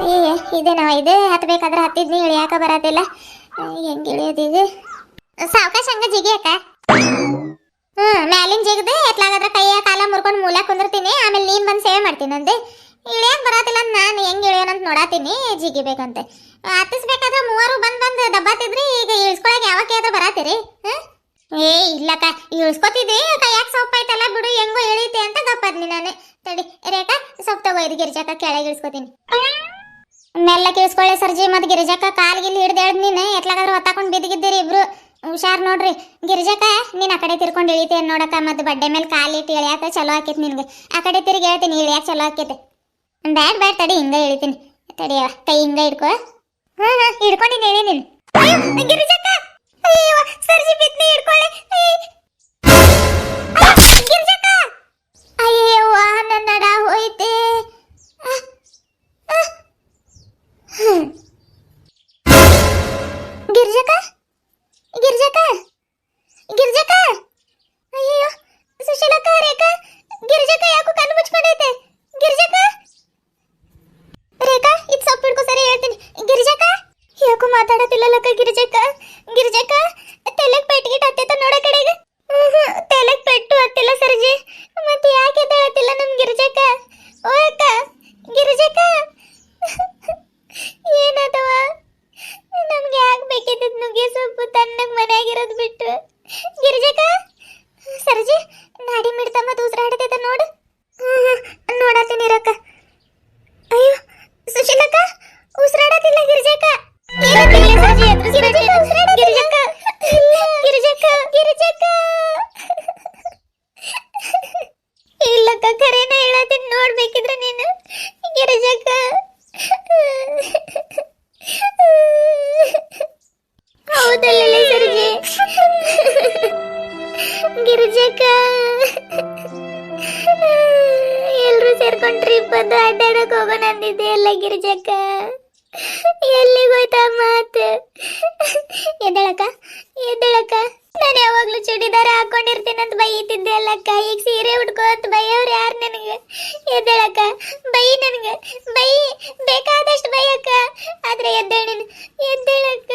ಏ ಇದೇ ಹತ್ಬೇಕಾದ್ರೆ ಹತ್ತಿದ್ನಿ ಇಳಿಯಾಕ ಬರತ್ತಿಲ್ಲ. ಹೆಂಗ್ ಇಳಿಯೋದೀಗ? ಸಾವಕಾಶ ಹಂಗ ಜಿಗಿ ಅಕ್ಕ. ಮ್ಯಾಲಿನ ಜಿಗದೆ ಎತ್ಲಾಗದ್ರ ಕೈಯ ಕಾಲ ಮುರ್ಕೊಂಡು ಮೂಲ ಕುಂದಿರ್ತೀನಿ. ಆಮೇಲೆ ನೀನ್ ಬಂದು ಸೇವೆ ಮಾಡ್ತೀನಿ ಅಂದೆ. ಇಳಿಯಕ್ ಬರತ್ತಿಲ್ಲ ಅಂತ ನಾನು ಹೆಂಗ್ ಇಳಿಯೋನಂತ ನೋಡಾತೀನಿ. ಜಿಗಿಬೇಕಂತೆ ಹತ್ತಿಸ್ಬೇಕಾದ್ರೆ ಮೂವರು ಬಂದು ದಬ್ಬಾತಿದ್ರಿ. ಈಗ ಇಳಿಸ್ಕೊಳಕ್ ಯಾವಕ್ಕೆ ಅದು ಬರತ್ತೀರಿ? ಏ ಇಲ್ಲಕ್ಕ, ಇಳಿಸ್ಕೊತಿದ್ದಿ ಕೈಯಾಗ ಸೊಪ್ಪು ಐತಲ್ಲ ಬಿಡು, ಹೆಂಗೋ ಇಳೀತಿ ಅಂತ ಗಪ್ಪದ್ನಿ ನಾನು. ತಡಿ ರೇಖಾ, ಸೊಪ್ಪು ತಗೋ, ಇದು ಗಿರಿಜಕ್ಕ ಕೆಳಗೆ ಇಳಿಸ್ಕೊತೀನಿ. ಮೆಲ್ಲ ಇಳಿಸ್ಕೊಳ್ಳಿ ಸರ್ಜಿ. ಮತ್ತೆ ಗಿರಿಜಕ್ಕ ಕಾಲ್ಗಿಲ್ಲಿ ಹಿಡ್ದು ನೀನು ಎತ್ಲಾಗಾದ್ರೂ ಹೊತ್ತಾಕೊಂಡು ಬಿದ್ದಿಗಿದ್ದೀರಿ ಇಬ್ರು. ಹುಷಾರ್ ನೋಡ್ರಿ. ಗಿರಿಜಕ್ಕ ನೀನ್ ಆ ಕಡೆ ತಿರ್ಕೊಂಡು ಇಳಿತೇನ್ ನೋಡಕ್ಕ. ಮತ್ತೆ ಬಡ್ಡೆ ಮೇಲೆ ಕಾಲಿಟ್ಟು ಇಳಿಯಾಕ ಚಲೋ ಆಕೈತಿ ನಿನ್ಗೆ. ಆ ಕಡೆ ತಿರುಗಿ ಹೇಳ್ತೀನಿ, ಇಳಿಯಾಕ ಚಲೋ ಆಕೈತಿ. ಬ್ಯಾಡ್ ತಡಿ, ಹಿಂಗ ಇಳಿತೀನಿ. ತಡಿಯವ, ಕೈ ಹಿಂಗ ಹಿಡ್ಕೊ. ಹಿಡ್ಕೊಂಡಿನಿ, ಹೇಳಿ ನೀನು. ಗಿರಿಜಕ್ಕ, ಅಯ್ಯೋ ಸರ್ಜಿ ಬಿದ್ನಿ, ಹಿಡ್ಕೊಳ್ಳಿ. ಗಿರಿಜಕ್ಕ, ಅಯ್ಯೋ ನನ್ನ ನಡ ಹೋಯ್ತೆ. ಗಿರಿಜಕ್ಕ, ಗಿರಿಜಕ್ಕ, ಗಿರಿಜಕ್ಕ, ಅಯ್ಯೋ ಸುಶೀಲಕ್ಕ, ರೇಖಾ, ಗಿರಿಜಕ್ಕ ಯಾಕೋ ಕಣ್ಣು ಮುಚ್ಕೊಂಡೈತೆ. ಗಿರಿಜಕ್ಕ, ರೇಖಾ, ಇದು ಸೊಪ್ಪು ಹಿಡ್ಕೊ, ಸರಿ ಹೇಳ್ತೀನಿ. ಗಿರಿಜಕ್ಕ ಯಾಕೋ ಮಾತಾಡತಿಲ್ಲಕ್ಕ. ಗಿರಿಜಕ್ಕ, ಗಿರಿಜಕ್ಕ, ತೆಲಕ್ ಪೆಟ್ಟಿಗೆ ಹತ್ತೈತ ನೋಡ ಕಡೆಗೆ. ತೆಲಕ್ ಪೆಟ್ಟು ಹತ್ತಿಲ್ಲ ಸರ್ಜಿ. ಮತ್ತೆ ಯಾಕೆ ಎದ್ದೇಳತ್ತಿಲ್ಲ ನಮ್ ಗಿರಿಜಕ್ಕ? ಓ ಅಕ್ಕ, ಗಿರಿಜಕ್ಕ ಏನದವ? ನಮ್ಗೆ ಯಾಕೆ ಬೇಕಿದ್ದ ನುಗ್ಗೆ ಸೊಪ್ಪು ತಣ್ಣಗೆ ಮನೆಯಾಗಿರೋದು ಬಿಟ್ಟು? ಗಿರಿಜಕ್ಕ, ಸರ್ಜಿ ನಾಡಿ ಮಿಡ್ತಮ್ಮ ದೂಸರಾಡತೈತ ನೋಡು. ನೋಡತ್ತೀನಿ ರಕ್ಕ. ಅಯ್ಯೋ ಸುಶೀಲಕ್ಕ, ಉಸಿರಾಡತಿಲ್ಲ ಗಿರಿಜಕ್ಕ. ಗಿರಿಜಕ್ಕ, ಗಿರಿಜಕ್ಕ, ಗಿರಿಜಕ್ಕ, ಇಲ್ಲಕ್ಕ, ಕರೇನ ಹೇಳತ್ತೀನಿ, ನೋಡ್ಬೇಕಿದ್ರೆ ನೀನು. ಗಿರಿಜಕ್ಕ, ಹೌದಲ್ಲ ಸರ್ಜಿ? ಗಿರಿಜಕ್ಕ, ಎಲ್ರು ಸೇರ್ಕೊಂಡು ಟ್ರಿಪ್ ಅದು ಅಡ್ಡಾಡಕ್ ಹೋಗೋಣ ಅಂದಿದ್ದೆ ಅಲ್ಲ ಗಿರಿಜಕ್ಕ. ಎಲ್ಲಿಗೋಯ್ತ ಮಾತು? ಎದ್ದಳಕ್ಕ, ಎದ್ದಳಕ್ಕ. ನಾನು ಯಾವಾಗ್ಲೂ ಚೂಡಿದಾರ ಹಾಕೊಂಡಿರ್ತೀನಂತ ಬೈತಿದ್ದೆ ಅಲ್ಲಕ್ಕ. ಈಗ ಸೀರೆ ಉಟ್ಕೋ ಅಂತ ಬೈಯವ್ರು ಯಾರು ನನಗೆ? ಎದ್ದಳಕ್ಕ, ಬೈ ನನಗೆ, ಬೈ, ಬೇಕಾದಷ್ಟು ಬೈಯಕ್ಕ. ಆದ್ರೆ ಎದ್ದೇಳ ನೀನು, ಎದ್ದೇಳಕ್ಕ.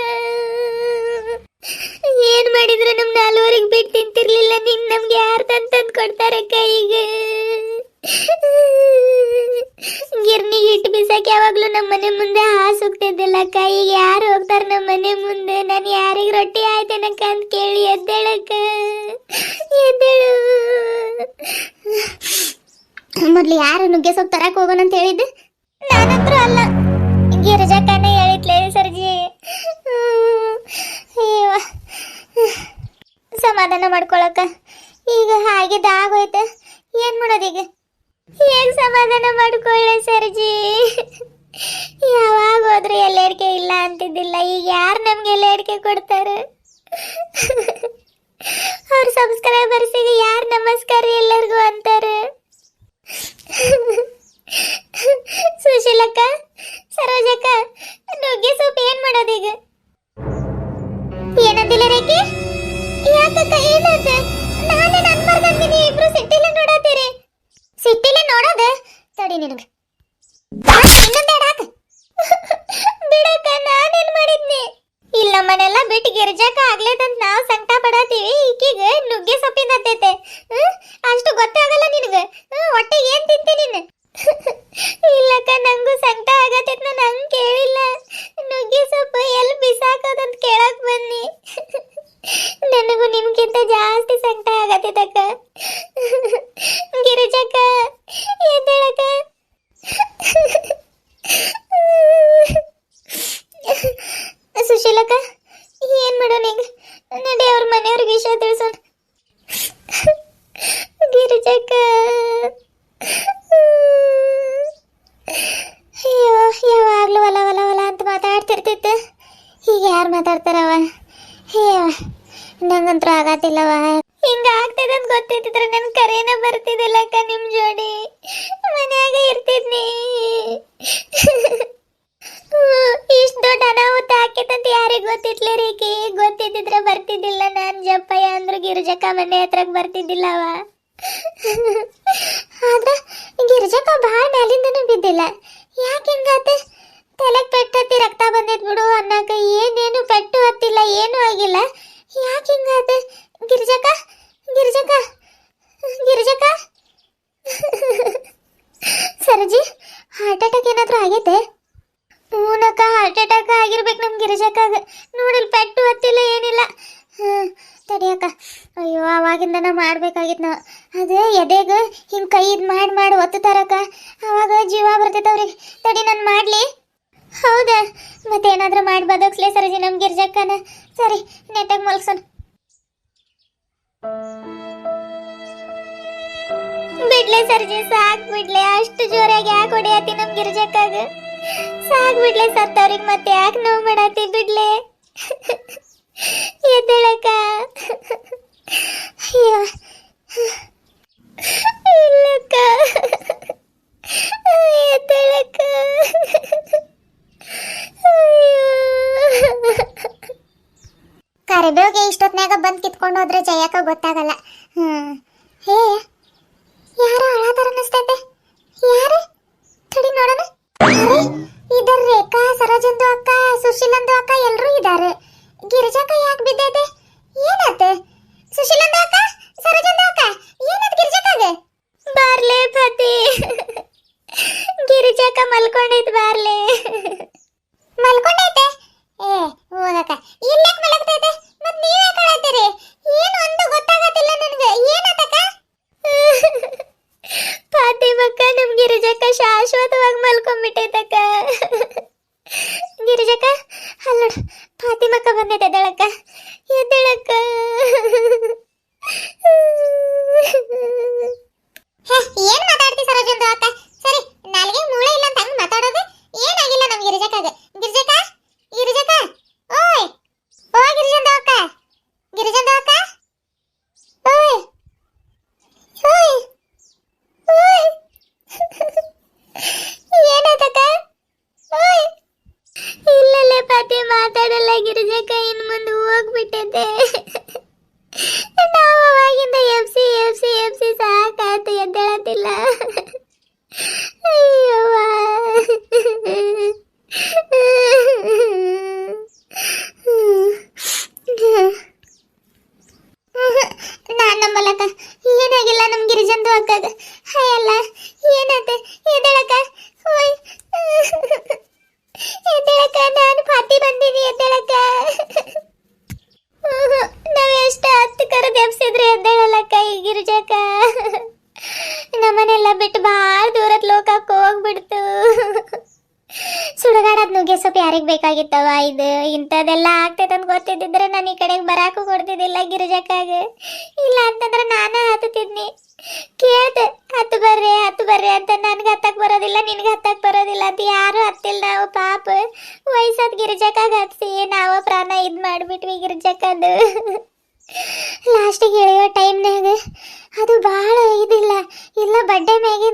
ಏನ್ ಮಾಡಿದ್ರೆ ನಮ್ 4ವರೆಗೆ ಬಿಟ್ಟು ತಿಂತಿರ್ಲಿಲ್ಲ ನೀನ್. ನಮ್ಗೆ ಯಾರು ತಂದು ಕೊಡ್ತಾರಕ್ಕ ಈಗ? ಗಿರ್ನಿಗೆ ಇಟ್ಟು ಬಿಸಾಕಿ ಯಾವಾಗ್ಲೂ ನಮ್ಮ ಮನೆ ಮುಂದೆ ಹಾಸು ಹೋಗ್ತಿದ್ದಿಲ್ಲಕ್ಕ. ಈಗ ಯಾರು ಹೋಗ್ತಾರ ನಮ್ಮ ಮನೆ ಮುಂದೆ? ನಾನು ಯಾರಿಗೆ ರೊಟ್ಟಿ ಆಯ್ತೇನಕ್ಕ ಅಂತ ಕೇಳಿ. ಎದ್ದೇಳಕ್ಕ, ಎದ್ದೇಳು. ಮೊದ್ಲು ಯಾರು ನುಗ್ಗೆ ಸೊಪ್ಪು ತರಕ್ ಹೋಗೋಣ ಅಂತ ಹೇಳಿದ್ದೆ? ನಾನಂತರೂ ಅಲ್ಲ, ಗಿರಿಜಕ್ಕನೇ ಹೇಳಿದ್ಲೇ ಸರ್ಜಿ. ಅಯ್ಯೋ, ಸಮಾಧಾನ ಮಾಡ್ಕೊಳಕ್ಕ. ಈಗ ಹಾಗಿದ್ದ ಆಗೋಯ್ತು, ಏನ್ ಮಾಡೋದೀಗ? ಹೇಗ್ ಸಮಾಧಾನ ಮಾಡ್ಕೊಳ್ಳೆ ಸರ್ಜಿ? ಯಾವಾಗ ಹೋದ್ರೆ ಎಲ್ಲ ಅಡಿಕೆ ಇಲ್ಲ ಅಂತಿದ್ದಿಲ್ಲ. ಈಗ ಯಾರು ನಮ್ಗೆ ಎಲ್ಲ ಅಡಿಕೆ ಕೊಡ್ತಾರೆ? ಅವ್ರ ಸಬ್ಸ್ಕ್ರೈಬರ್ಸಿಗೆ ಯಾರು ನಮಸ್ಕಾರ ಎಲ್ಲರಿಗೂ ಅಂತಾರೆ? ಸುಶೀಲಕ್ಕ, ಸರೋಜಕ್ಕ, ನುಗ್ಗೆ ಸೊಪ್ಪು ಏನ್ ಮಾಡೋದೀಗ? ಏನಂದಿಲ್ಲ ರೇಖೆ? ಯಾಕಕ್ಕ, ಏನಾದ? ನಾನೇ ಅನ್ಬಾರ್ದಂತೀನಿ. ಇಬ್ರು ಸಿಟ್ಟಿಲ್ಲ ನೋಡತ್ತೀರಿ. ಸಿಟ್ಟಿಲ್ಲ ನೋಡೋದ? ತಡಿ ನಿನಗೆ ಇನ್ನೊಂದೆರಡು ಹಾಕ. ಬಿಡಕ್ಕ, ನಾನೇನ್ ಮಾಡಿದ್ನಿ? ಇಲ್ಲ ಮನೆಲ್ಲ ಬಿಟ್ಟು ಗಿರಿಜಕ್ಕ ಆಗ್ಲೇದಂತ ನಾವು ಸಂಕಟ ಪಡತ್ತೀವಿ. ಈಕೀಗ ನುಗ್ಗೆ ಸೊಪ್ಪಿಂದ ಹತ್ತೈತೆ. ಅಷ್ಟು ಗೊತ್ತಾಗಲ್ಲ ನಿನಗೆ? ಹೊಟ್ಟೆ ಏನ್ ತಿಂತಿ ನೀನು? ಇಲ್ಲಕ್ಕ, ನಂಗೂ ಸಂಕಟ ಆಗತೈತ್. ನಾನು ಹಂಗೆ ಕೇಳಿಲ್ಲ. ನುಗ್ಗೆ ಸೊಪ್ಪು ಎಲ್ಲಿ ಬಿಸಾಕೋದಂತ ಕೇಳಕ್ ಬನ್ನಿ. ನನಗೂ ನಿಮ್ಗಿಂತ ಜಾಸ್ತಿ ಸಂಕಟ ಆಗತ್ತೈತಕ್ಕ. ಗಿರಿಜಕ್ಕ, ಎದ್ದೇಳಕ್ಕ. ಸುಶೀಲಕ್ಕ, ಏನ್ ಮಾಡೋಣ ಈಗ? ನಡಿ ಅವ್ರ ಮನೆಯವ್ರಿಗೆ ವಿಷಯ ತಿಳಿಸೋಣ. ಗಿರಿಜಕ್ಕ, ಅಯ್ಯೋ, ಯಾವಾಗ್ಲೂ ಹೊಲ ಹೊಲ ಹೊಲ ಅಂತ ಮಾತಾಡ್ತಿರ್ತಿತ್ತು. ಈಗ ಯಾರು ಮಾತಾಡ್ತಾರವ? ಅಯ್ಯೋ, ನಂಗಂತೂ ಆಗತ್ತಿಲ್ಲವ. ಹಿಂಗ ಆಗ್ತದೆ ಅಂತ ಗೊತ್ತಿದ್ರೆ ನನ್ ಕರೇನ ಬರ್ತಿದ್ದಿಲ್ಲಕ್ಕ. ನಿಮ್ ಜೋಡಿ ಮನ್ಯಾಗ ಇರ್ತಿದ್ನಿ. ಇಷ್ಟ ದೊಡ್ಡ ಅನಾಹುತ ಆಕೇತಂತ ಯಾರಿಗೆ ಗೊತ್ತಿತ್ಲೇ ರೇಖೆ? ಗೊತ್ತಿದ್ದಿದ್ರೆ ಬರ್ತಿದ್ದಿಲ್ಲ ನಾನ್. ಜಪ್ಪಯ್ಯ ಅಂದ್ರು ಗಿರಿಜಕ್ಕ ಮನೆ ಹತ್ರಕ್ ಬರ್ತಿದ್ದಿಲ್ಲವ. ಆದ್ರೆ ಗಿರಿಜಕ್ಕ ಭಾಳ ಮ್ಯಾಲಿಂದನೂ ಬಿದ್ದಿಲ್ಲ. ಯಾಕೆ ಹಿಂಗಾತ? ತಲೆಗೆ ಪೆಟ್ಟು ಹತ್ತಿ ರಕ್ತ ಬಂದೈತ್ ಬಿಡು ಅನ್ನಕ ಏನೇನು ಪೆಟ್ಟು ಹತ್ತಿಲ್ಲ ಏನೂ ಆಗಿಲ್ಲ. ಯಾಕೆ ಹಿಂಗಾದ? ಗಿರಿಜಕ್ಕ ಗಿರಿಜಕ್ಕ ಗಿರಿಜಕ್ಕ ಸರಜಿ ಹಾರ್ಟ್ ಅಟ್ಯಾಕ್ ಏನಾದ್ರೂ ಆಗೈತೆ? ಹೂನಕ್ಕ ಹಾರ್ಟ್ ಅಟ್ಯಾಕ್ ಆಗಿರ್ಬೇಕು ನಮ್ ಗಿರಿಜಕ್ಕಾಗ. ನೋಡಿಲ್ ಪೆಟ್ಟು ಹತ್ತಿಲ್ಲ ಏನಿಲ್ಲ. ತಡಿಯಕ್ಕ. ಅಯ್ಯೋ ಅವಾಗಿಂದನ ಮಾಡ್ಬೇಕಾಗಿತ್ತು ನಾವು. ಅದು ಎದೆಗ ಹಿಂಗೆ ಕೈ ಇದು ಮಾಡಿ ಒತ್ತುತ್ತಾರಕ್ಕ, ಅವಾಗ ಜೀವ ಬರ್ತೈತವ್ರಿಗೆ. ತಡಿ ನಾನು ಮಾಡಲಿ. ಹೌದಾ? ಮತ್ತೇನಾದ್ರೂ ಮಾಡಿ ಬದುಕ್ಸ್ಲೇ ಸರಜಿ ನಮ್ಮ ಗಿರ್ಜಕ್ಕನ. ಸರಿ ನೆಟ್ಟಾಗ ಮಲ್ಸೋಣ. ಬಿಡ್ಲೆ ಸರ್ಜಿ, ಸಾಕ್ ಬಿಡ್ಲೆ. ಅಷ್ಟು ಜೋರಾಗಿ ಯಾಕೆ ಹೊಡೆಯತಿ ನಮ್ಮ ಗಿರ್ಜಕ್ಕಾಗ? ಸಾಕ್ ಬಿಡ್ಲೆ, ಸತ್ತವ್ರಿಗೆ ಮತ್ತೆ ಯಾಕೆ ನೋವು ಮಾಡತಿ? ಬಿಡ್ಲೆ ಎದ್ದೇಳಕ್ಕ. ಅಯ್ಯೋ ಇಲ್ಲಕ್ಕ, ಎದ್ದೇಳಕ್ಕ. ಕರಿಬೇವಿಗೆ ಇಷ್ಟೊತ್ನಾಗ ಬಂದು ಕಿತ್ಕೊಂಡು ಹೋದ್ರೆ ಜಯಕ್ಕ ಗೊತ್ತಾಗಲ್ಲ. ಹೇ ಯಾರೋ ಅಳಾತಾರ ಅನ್ನಿಸ್ತೈತೆ. ಯಾರು? ತಡಿ ನೋಡೋಣ. ಇದರ ರೇಖಾ, ಸರೋಜಂದು ಅಕ್ಕ, ಸುಶೀಲಂದು ಅಕ್ಕ ಎಲ್ಲರೂ ಇದ್ದಾರೆ. ಗಿರಿಜಕ್ಕ ಯಾಕೆ ಬಿದ್ದೈತೆ? ಏನಾತ? ಸುಶೀಲಂದು ಅಕ್ಕ, ಸರೋಜಂದು ಅಕ್ಕ ಏನಾತ ಗಿರಿಜಕ್ಕಾಗೆ? ಬಾರ್ಲೆ ಪತಿ, ಗಿರಿಜಕ್ಕ ಮಲ್ಕೊಂಡೈತೆ. ಬಾರ್ಲೆ. ಮಲ್ಕೊಂಡೈತೆ? ಏ ಹೋಗಕ್ಕ. ಇಲ್ಲಾಕ್ ಮಲಗ್ತೈತೆ? ಮತ್ ನೀವ್ ಯಾಕೆ ಅಳತ್ತೀರಿ? ಏನು ಒಂದು ಗೊತ್ತಾಗತ್ತಿಲ್ಲ ನನಗೆ. ಏನಾತಕ್ಕ? ಫಾತಿಮಕ್ಕ, ನಮ್ ಗಿರಿಜಕ್ಕ ಶಾಶ್ವತವಾಗಿ ಮಲ್ಕೊಂಡ್ಬಿಟ್ಟೈತಕ್ಕ. ಗಿರಿಜಕ್ಕ ಅಲ್ಲ ನೋಡು, ಫಾತಿಮಕ್ಕ ಬಂದೈತೆ. ಎದ್ದೇಳಕ್ಕ, ಎದ್ದೇಳಕ್ಕ. ಏನ್ ಮಾತಾಡ್ತಿ ಸರೋಜಂದು ಅಕ್ಕ? ಸರಿ, ನಾಲ್ಗೆ ಮೂಳೆ ಇಲ್ಲ ಅಂತ ಹಂಗ್ ಮಾತಾಡೋದು? ಏನಾಗಿಲ್ಲ ನಮ್ ಗಿರಿಜಕ್ಕಾಗ. ಗಿರಿಜಕ್ಕ ಗಿರಿಜಕ್ಕ, ಓಯ್ ಓ ಗಿರಿಜಂದು ಅಕ್ಕ, ಗಿರಿಜಂದು ಅಕ್ಕ, ಓಯ್ ಓಯ್ ಓಯ್. ಏನಾತಕ್ಕ? ಓಯ್. ಇಲ್ಲಲ್ಲೇ ಪಾತಿ ಮಾತಾಡಲ್ಲ ಗಿರಿಜಕ್ಕ. ಇನ್ ಮುಂದೆ ಹೋಗ್ಬಿಟ್ಟೈತೆ. ನಾವು ಅವಾಗಿಂದ ಎಫ್ಸಿ ಎಫ್ಸಿ ಎಫ್ಸಿ ಸಾಕಾಯ್ತು. ಎದ್ದೇಳತ್ತಿಲ್ಲ. ಅಯ್ಯವ್ವ. ನಾನ್ ನಂಬಲಕ್ಕ. ಏನಾಗಿಲ್ಲ ನಮ್ ಗಿರಿಜಂದು ಅಕ್ಕಗ. ಅಯ್ಯಲ್ಲ ಏನಾತ? ಎದ್ದೇಳಕ್ಕ. ಓಯ್ ಎದ್ದೇಳಕ್ಕ. ನಾನು ಫಾತಿ ಬಂದೀನಿ. ಎದ್ದೇಳಕ್ಕ. ನಾವ್ ಎಷ್ಟು ಹತ್ತು ಕರೆದು ಎಬ್ಸಿದ್ರೆ ಎದ್ದೇಳಲ್ಲಕ್ಕ ಈ ಗಿರಿಜಕ್ಕ. ನಮ್ಮನೆಲ್ಲ ಬಿಟ್ಟು ಭಾಳ ದೂರದ ಲೋಕಕ್ಕೆ ಹೋಗ್ಬಿಡ್ತು. ಸುಡುಗಾಡದ್ ನುಗ್ಗೆ ಸೊಪ್ಪು ಯಾರಿಗೆ ಬೇಕಾಗಿತ್ತವ? ಇದು ಇಂಥದೆಲ್ಲ ಆಗ್ತೈತೆ ಅಂತ ಗೊತ್ತಿದ್ದಿದ್ರೆ ನಾನು ಈ ಕಡೆಗೆ ಬರಾಕು ಕೊಡ್ತಿದ್ದಿಲ್ಲ ಗಿರಿಜಕ್ಕಾಗ. ಇಲ್ಲ ಅಂತಂದ್ರೆ ನಾನೇ ಹತ್ತುತ್ತಿದ್ನಿ. ಕೇಳ್ದೆ ಹತ್ತು ಬರ್ರಿ ಅಂತ. ನನ್ಗೆ ಹತ್ತಕ್ಕೆ ಬರೋದಿಲ್ಲ, ನಿನ್ಗೆ ಹತ್ತಕ್ಕೆ ಬರೋದಿಲ್ಲ ಅಂತ ಯಾರು ಹತ್ತಿಲ್ಲ. ನಾವು ಪಾಪ ವಯಸ್ಸಾದ ಗಿರಿಜಕ್ಕಾಗ ಹತ್ಸಿ ನಾವು ಪ್ರಾಣ ಇದು ಮಾಡಿಬಿಟ್ವಿ ಗಿರಿಜಕ್ಕದು. ಲಾಸ್ಟಿಗೆ ಇಳಿಯೋ ಟೈಮ್ನಾಗ ಅದು ಭಾಳ ಇದಿಲ್ಲ, ಇಲ್ಲ ಬಡ್ಡೆ ಮ್ಯಾಗೆ